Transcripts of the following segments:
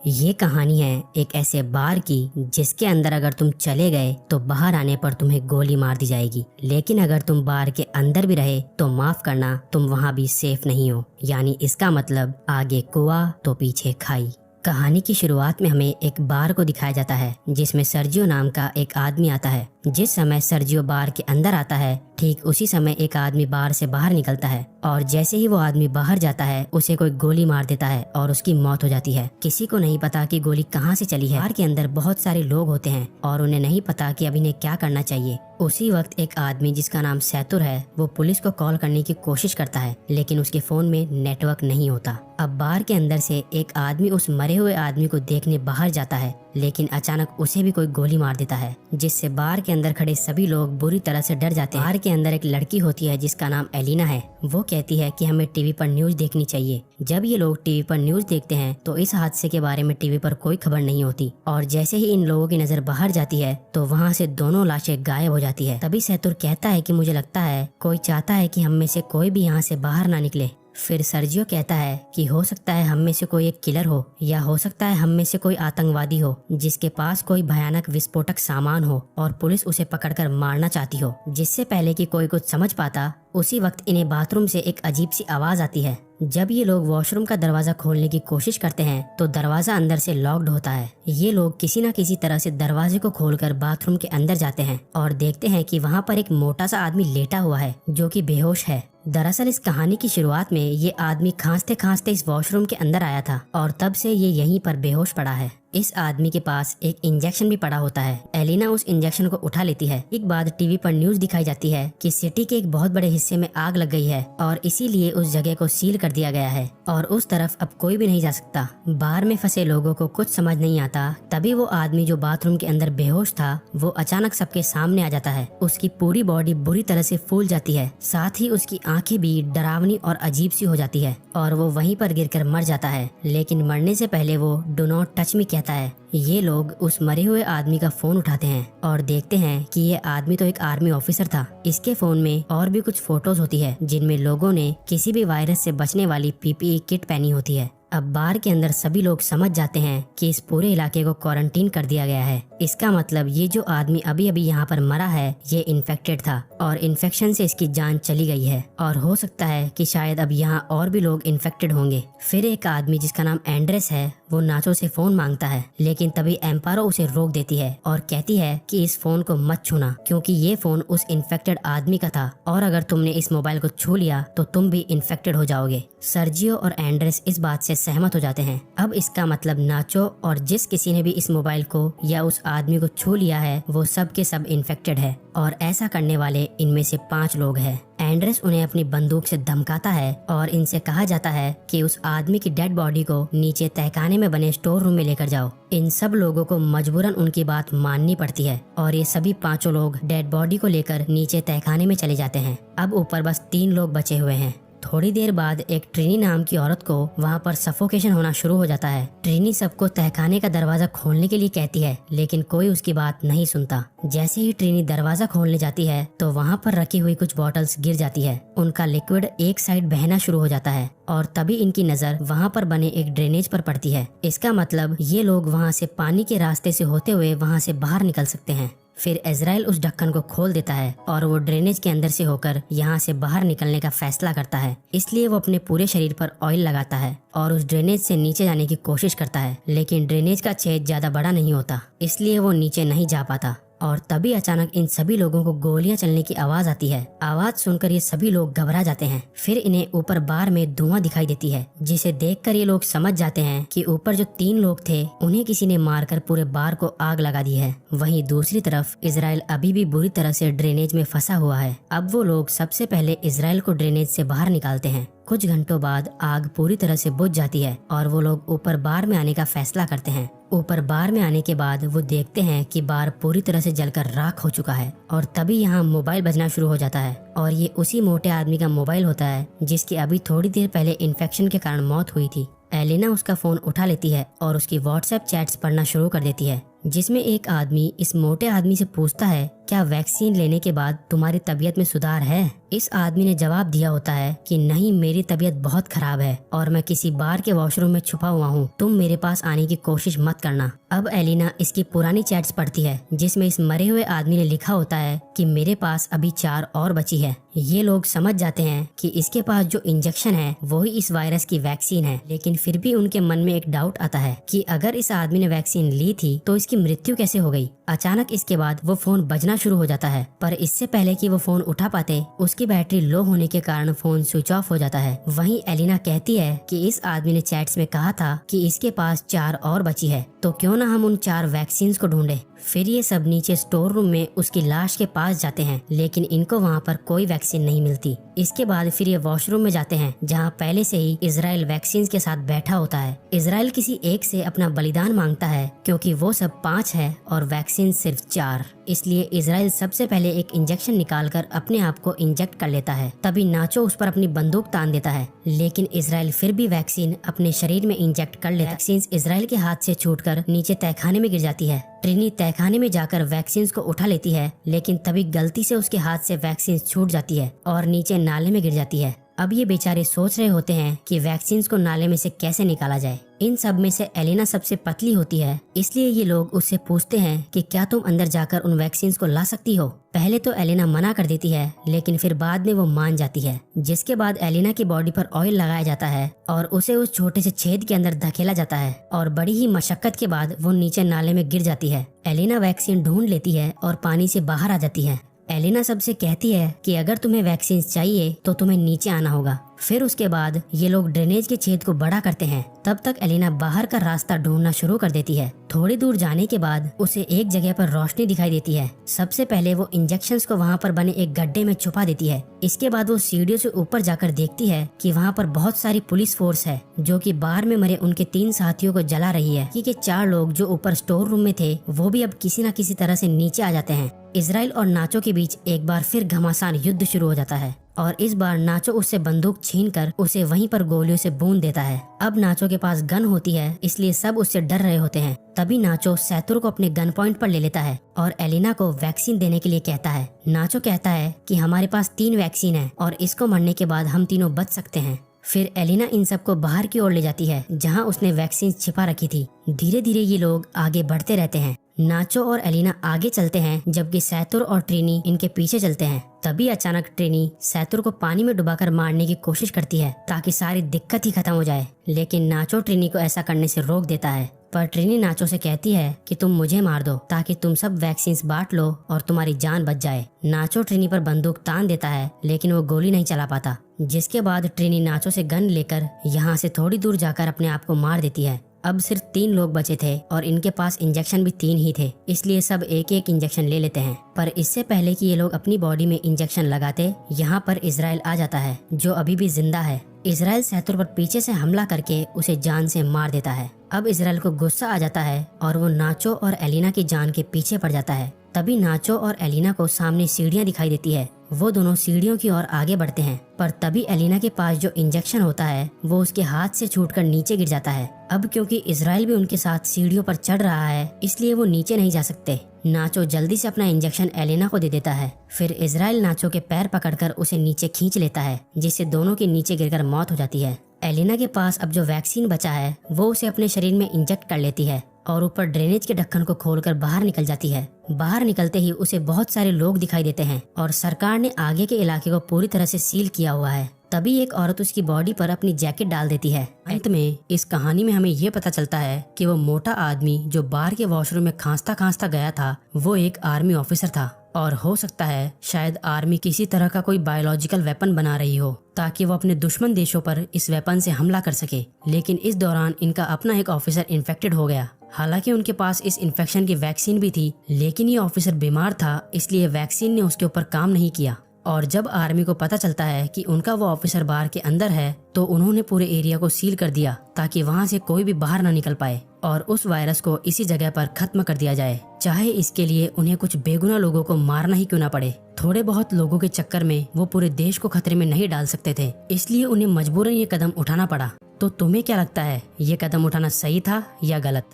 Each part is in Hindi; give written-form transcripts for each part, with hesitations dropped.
ये कहानी है एक ऐसे बार की जिसके अंदर अगर तुम चले गए तो बाहर आने पर तुम्हें गोली मार दी जाएगी, लेकिन अगर तुम बार के अंदर भी रहे तो माफ करना, तुम वहाँ भी सेफ नहीं हो। यानी इसका मतलब आगे कुआं तो पीछे खाई। कहानी की शुरुआत में हमें एक बार को दिखाया जाता है जिसमें सर्जियो नाम का एक आदमी आता है। जिस समय सर्जियो बार के अंदर आता है ठीक उसी समय एक आदमी बार से बाहर निकलता है और जैसे ही वो आदमी बाहर जाता है उसे कोई गोली मार देता है और उसकी मौत हो जाती है। किसी को नहीं पता कि गोली कहाँ से चली है। बार के अंदर बहुत सारे लोग होते हैं और उन्हें नहीं पता कि अब इन्हें क्या करना चाहिए। उसी वक्त एक आदमी जिसका नाम सैतुर है वो पुलिस को कॉल करने की कोशिश करता है, लेकिन उसके फोन में नेटवर्क नहीं होता। अब बार के अंदर से एक आदमी उस मरे हुए आदमी को देखने बाहर जाता है, लेकिन अचानक उसे भी कोई गोली मार देता है, जिससे बार के अंदर खड़े सभी लोग बुरी तरह से डर जाते हैं। बार के अंदर एक लड़की होती है जिसका नाम एलिना है। वो कहती है कि हमें टीवी पर न्यूज देखनी चाहिए। जब ये लोग टीवी पर न्यूज देखते हैं तो इस हादसे के बारे में टीवी पर कोई खबर नहीं होती और जैसे ही इन लोगों की नजर बाहर जाती है तो वहाँ से दोनों लाशें गायब हो जाती है। तभी सैतुर कहता है कि मुझे लगता है कोई चाहता है कि हम में से कोई भी यहाँ से बाहर ना निकले। फिर सर्जियो कहता है कि हो सकता है हम में से कोई एक किलर हो या हो सकता है हम में से कोई आतंकवादी हो जिसके पास कोई भयानक विस्फोटक सामान हो और पुलिस उसे पकड़कर मारना चाहती हो। जिससे पहले कि कोई कुछ समझ पाता उसी वक्त इन्हें बाथरूम से एक अजीब सी आवाज आती है। जब ये लोग वॉशरूम का दरवाजा खोलने की कोशिश करते हैं तो दरवाजा अंदर से लॉक्ड होता है। ये लोग किसी न किसी तरह से दरवाजे को खोलकर बाथरूम के अंदर जाते हैं और देखते हैं कि वहाँ पर एक मोटा सा आदमी लेटा हुआ है जो कि बेहोश है। दरअसल इस कहानी की शुरुआत में ये आदमी खांसते खांसते इस वॉशरूम के अंदर आया था और तब से ये यहीं पर बेहोश पड़ा है। इस आदमी के पास एक इंजेक्शन भी पड़ा होता है। एलिना उस इंजेक्शन को उठा लेती है। एक बाद टीवी पर न्यूज दिखाई जाती है कि सिटी के एक बहुत बड़े हिस्से में आग लग गई है और इसीलिए उस जगह को सील कर दिया गया है और उस तरफ अब कोई भी नहीं जा सकता। बार में फंसे लोगों को कुछ समझ नहीं आता। तभी वो आदमी जो बाथरूम के अंदर बेहोश था वो अचानक सबके सामने आ जाता है। उसकी पूरी बॉडी बुरी तरह से फूल जाती है, साथ ही उसकी आंखें भी डरावनी और अजीब सी हो जाती है और वो वहीं पर गिरकर मर जाता है। लेकिन मरने से पहले वो डू नॉट टच मी कहता है। ये लोग उस मरे हुए आदमी का फोन उठाते हैं और देखते हैं कि ये आदमी तो एक आर्मी ऑफिसर था। इसके फोन में और भी कुछ फोटोज होती है जिनमें लोगों ने किसी भी वायरस से बचने वाली पीपीई किट पहनी होती है। अब बार के अंदर सभी लोग समझ जाते हैं कि इस पूरे इलाके को क्वारंटीन कर दिया गया है। इसका मतलब ये जो आदमी अभी अभी यहाँ पर मरा है ये इन्फेक्टेड था और इन्फेक्शन से इसकी जान चली गई है और हो सकता है कि शायद अब यहाँ और भी लोग इन्फेक्टेड होंगे। फिर एक आदमी जिसका नाम एंड्रेस है वो नाचो से फोन मांगता है, लेकिन तभी एम्पारो उसे रोक देती है और कहती है कि इस फोन को मत छूना क्योंकि ये फोन उस इन्फेक्टेड आदमी का था और अगर तुमने इस मोबाइल को छू लिया तो तुम भी इन्फेक्टेड हो जाओगे। सर्जियो और एंड्रेस इस बात से सहमत हो जाते हैं। अब इसका मतलब नाचो और जिस किसी ने भी इस मोबाइल को या उस आदमी को छू लिया है वो सब के सब इन्फेक्टेड है और ऐसा करने वाले इनमें से 5 लोग हैं। एंड्रेस उन्हें अपनी बंदूक से धमकाता है और इनसे कहा जाता है कि उस आदमी की डेड बॉडी को नीचे तहखाने में बने स्टोर रूम में लेकर जाओ। इन सब लोगों को मजबूरन उनकी बात माननी पड़ती है और ये सभी 5 लोग डेड बॉडी को लेकर नीचे तहखाने में चले जाते हैं। अब ऊपर बस 3 लोग बचे हुए हैं। थोड़ी देर बाद एक ट्रिनी नाम की औरत को वहाँ पर सफोकेशन होना शुरू हो जाता है। ट्रिनी सबको तहखाने का दरवाजा खोलने के लिए कहती है, लेकिन कोई उसकी बात नहीं सुनता। जैसे ही ट्रिनी दरवाजा खोलने जाती है तो वहाँ पर रखी हुई कुछ बॉटल्स गिर जाती है। उनका लिक्विड एक साइड बहना शुरू हो जाता है और तभी इनकी नजर वहाँ पर बने एक ड्रेनेज पर पड़ती है। इसका मतलब ये लोग वहाँ से पानी के रास्ते से होते हुए वहाँ से बाहर निकल सकते हैं। फिर इजराइल उस ढक्कन को खोल देता है और वो ड्रेनेज के अंदर से होकर यहाँ से बाहर निकलने का फैसला करता है। इसलिए वो अपने पूरे शरीर पर ऑयल लगाता है और उस ड्रेनेज से नीचे जाने की कोशिश करता है, लेकिन ड्रेनेज का छेद ज्यादा बड़ा नहीं होता इसलिए वो नीचे नहीं जा पाता। और तभी अचानक इन सभी लोगों को गोलियां चलने की आवाज आती है। आवाज सुनकर ये सभी लोग घबरा जाते हैं। फिर इन्हें ऊपर बार में धुआं दिखाई देती है, जिसे देखकर ये लोग समझ जाते हैं कि ऊपर जो 3 लोग थे उन्हें किसी ने मारकर पूरे बार को आग लगा दी है। वहीं दूसरी तरफ इजराइल अभी भी बुरी तरह से ड्रेनेज में फंसा हुआ है। अब वो लोग सबसे पहले इजराइल को ड्रेनेज से बाहर निकालते हैं। कुछ घंटों बाद आग पूरी तरह से बुझ जाती है और वो लोग ऊपर बार में आने का फैसला करते हैं। ऊपर बार में आने के बाद वो देखते हैं कि बार पूरी तरह से जलकर राख हो चुका है और तभी यहाँ मोबाइल बजना शुरू हो जाता है और ये उसी मोटे आदमी का मोबाइल होता है जिसकी अभी थोड़ी देर पहले इन्फेक्शन के कारण मौत हुई थी। एलिना उसका फोन उठा लेती है और उसकी व्हाट्सएप चैट्स पढ़ना शुरू कर देती है। जिसमें एक आदमी इस मोटे आदमी से पूछता है, क्या वैक्सीन लेने के बाद तुम्हारी तबीयत में सुधार है? इस आदमी ने जवाब दिया होता है कि नहीं, मेरी तबीयत बहुत खराब है और मैं किसी बार के वॉशरूम में छुपा हुआ हूँ, तुम मेरे पास आने की कोशिश मत करना। अब एलिना इसकी पुरानी चैट्स पढ़ती है जिसमें इस मरे हुए आदमी ने लिखा होता है कि मेरे पास अभी 4 और बची है। ये लोग समझ जाते हैं कि इसके पास जो इंजेक्शन है वही इस वायरस की वैक्सीन है, लेकिन फिर भी उनके मन में एक डाउट आता है कि अगर इस आदमी ने वैक्सीन ली थी तो इसकी मृत्यु कैसे हो गई। अचानक इसके बाद वो फोन बजना शुरू हो जाता है, पर इससे पहले कि वो फोन उठा पाते उसकी बैटरी लो होने के कारण फोन स्विच ऑफ हो जाता है। वहीं एलिना कहती है कि इस आदमी ने चैट्स में कहा था कि इसके पास 4 और बची है, तो क्यों ना हम उन 4 वैक्सीन को ढूंढे। फिर ये सब नीचे स्टोर रूम में उसकी लाश के पास जाते हैं, लेकिन इनको वहाँ पर कोई वैक्सीन नहीं मिलती। इसके बाद फिर ये वॉशरूम में जाते हैं जहाँ पहले से ही इजराइल वैक्सीन के साथ बैठा होता है। इजराइल किसी एक से अपना बलिदान मांगता है क्योंकि वो सब 5 है और वैक्सीन सिर्फ 4, इसलिए इजराइल सबसे पहले एक इंजेक्शन निकालकर अपने आप को इंजेक्ट कर लेता है। तभी नाचो उस पर अपनी बंदूक तान देता है, लेकिन इजराइल फिर भी वैक्सीन अपने शरीर में इंजेक्ट कर लेता है। वैक्सीन इजराइल के हाथ से छूटकर नीचे तहखाने में गिर जाती है। ट्रिनी तहखाने में जाकर वैक्सीन को उठा लेती है, लेकिन तभी गलती से उसके हाथ से वैक्सीन छूट जाती है और नीचे नाले में गिर जाती है। अब ये बेचारे सोच रहे होते हैं कि वैक्सीन को नाले में से कैसे निकाला जाए। इन सब में से एलिना सबसे पतली होती है, इसलिए ये लोग उससे पूछते हैं कि क्या तुम अंदर जाकर उन वैक्सीन को ला सकती हो। पहले तो एलिना मना कर देती है, लेकिन फिर बाद में वो मान जाती है। जिसके बाद एलिना की बॉडी पर ऑयल लगाया जाता है और उसे उस छोटे से छेद के अंदर धकेला जाता है और बड़ी ही मशक्कत के बाद वो नीचे नाले में गिर जाती है। एलिना वैक्सीन ढूंढ लेती है और पानी से बाहर आ जाती है। एलिना सबसे कहती है कि अगर तुम्हें वैक्सीन चाहिए तो तुम्हें नीचे आना होगा। फिर उसके बाद ये लोग ड्रेनेज के छेद को बड़ा करते हैं। तब तक एलिना बाहर का रास्ता ढूंढना शुरू कर देती है। थोड़ी दूर जाने के बाद उसे एक जगह पर रोशनी दिखाई देती है। सबसे पहले वो इंजेक्शंस को वहाँ पर बने एक गड्ढे में छुपा देती है। इसके बाद वो सीढ़ियों से ऊपर जाकर देखती है कि वहाँ पर बहुत सारी पुलिस फोर्स है जो कि बाहर में मरे उनके 3 साथियों को जला रही है। कि 4 लोग जो ऊपर स्टोर रूम में थे वो भी अब किसी न किसी तरह से नीचे आ जाते हैं। इजराइल और नाचो के बीच एक बार फिर घमासान युद्ध शुरू हो जाता है और इस बार नाचो उससे बंदूक छीनकर उसे वहीं पर गोलियों से बूंद देता है। अब नाचो के पास गन होती है, इसलिए सब उससे डर रहे होते हैं। तभी नाचो सैतुर को अपने गन पॉइंट पर ले लेता है और एलिना को वैक्सीन देने के लिए कहता है। नाचो कहता है कि हमारे पास 3 वैक्सीन है और इसको मरने के बाद हम तीनों बच सकते हैं। फिर एलिना इन सबको बाहर की ओर ले जाती है जहां उसने वैक्सीन छिपा रखी थी। धीरे धीरे ये लोग आगे बढ़ते रहते हैं। नाचो और एलिना आगे चलते हैं जबकि सैतुर और ट्रिनी इनके पीछे चलते हैं। तभी अचानक ट्रिनी सैतुर को पानी में डुबाकर मारने की कोशिश करती है ताकि सारी दिक्कत ही खत्म हो जाए, लेकिन नाचो ट्रिनी को ऐसा करने से रोक देता है। पर ट्रिनी नाचो से कहती है कि तुम मुझे मार दो ताकि तुम सब वैक्सीन बांट लो और तुम्हारी जान बच जाए। नाचो ट्रिनी पर बंदूक तान देता है, लेकिन वो गोली नहीं चला पाता। जिसके बाद ट्रिनी नाचो से गन लेकर यहाँ से थोड़ी दूर जाकर अपने आप को मार देती है। अब सिर्फ 3 लोग बचे थे और इनके पास इंजेक्शन भी 3 ही थे, इसलिए सब एक एक इंजेक्शन ले लेते हैं। पर इससे पहले कि ये लोग अपनी बॉडी में इंजेक्शन लगाते, यहाँ पर इजराइल आ जाता है जो अभी भी जिंदा है। इजराइल सैतुर पर पीछे से हमला करके उसे जान से मार देता है। अब इजराइल को गुस्सा आ जाता है और वो नाचो और एलिना की जान के पीछे पड़ जाता है। तभी नाचो और एलिना को सामने सीढ़ियाँ दिखाई देती है। वो दोनों सीढ़ियों की ओर आगे बढ़ते हैं, पर तभी एलिना के पास जो इंजेक्शन होता है वो उसके हाथ से छूटकर नीचे गिर जाता है। अब क्योंकि इजराइल भी उनके साथ सीढ़ियों पर चढ़ रहा है, इसलिए वो नीचे नहीं जा सकते। नाचो जल्दी से अपना इंजेक्शन एलिना को दे देता है। फिर इजराइल नाचो के पैर पकड़कर उसे नीचे खींच लेता है, जिससे दोनों के नीचे गिरकर मौत हो जाती है। एलिना के पास अब जो वैक्सीन बचा है वो उसे अपने शरीर में इंजेक्ट कर लेती है और ऊपर ड्रेनेज के ढक्कन को खोलकर बाहर निकल जाती है। बाहर निकलते ही उसे बहुत सारे लोग दिखाई देते हैं और सरकार ने आगे के इलाके को पूरी तरह से सील किया हुआ है। तभी एक औरत उसकी बॉडी पर अपनी जैकेट डाल देती है। अंत में इस कहानी में हमें ये पता चलता है कि वो मोटा आदमी जो बाहर के वॉशरूम में खांसता खांसता गया था वो एक आर्मी ऑफिसर था और हो सकता है शायद आर्मी किसी तरह का कोई बायोलॉजिकल वेपन बना रही हो ताकि वो अपने दुश्मन देशों पर इस वेपन से हमला कर सके। लेकिन इस दौरान इनका अपना एक ऑफिसर इन्फेक्टेड हो गया। हालांकि उनके पास इस इन्फेक्शन की वैक्सीन भी थी, लेकिन ये ऑफिसर बीमार था, इसलिए वैक्सीन ने उसके ऊपर काम नहीं किया। और जब आर्मी को पता चलता है कि उनका वो ऑफिसर बार के अंदर है तो उन्होंने पूरे एरिया को सील कर दिया ताकि वहाँ से कोई भी बाहर ना निकल पाए और उस वायरस को इसी जगह पर खत्म कर दिया जाए, चाहे इसके लिए उन्हें कुछ बेगुनाह लोगों को मारना ही क्यों ना पड़े। थोड़े बहुत लोगों के चक्कर में वो पूरे देश को खतरे में नहीं डाल सकते थे, इसलिए उन्हें मजबूरन ये कदम उठाना पड़ा। तो तुम्हें क्या लगता है, ये कदम उठाना सही था या गलत?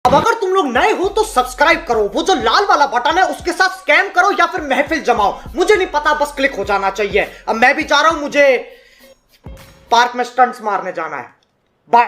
अब अगर तुम लोग नए हो तो सब्सक्राइब करो, वो जो लाल वाला बटन है उसके साथ स्कैम करो या फिर महफिल जमाओ, मुझे नहीं पता, बस क्लिक हो जाना चाहिए। अब मैं भी जा रहा हूं, मुझे पार्क में स्टंट्स मारने जाना है।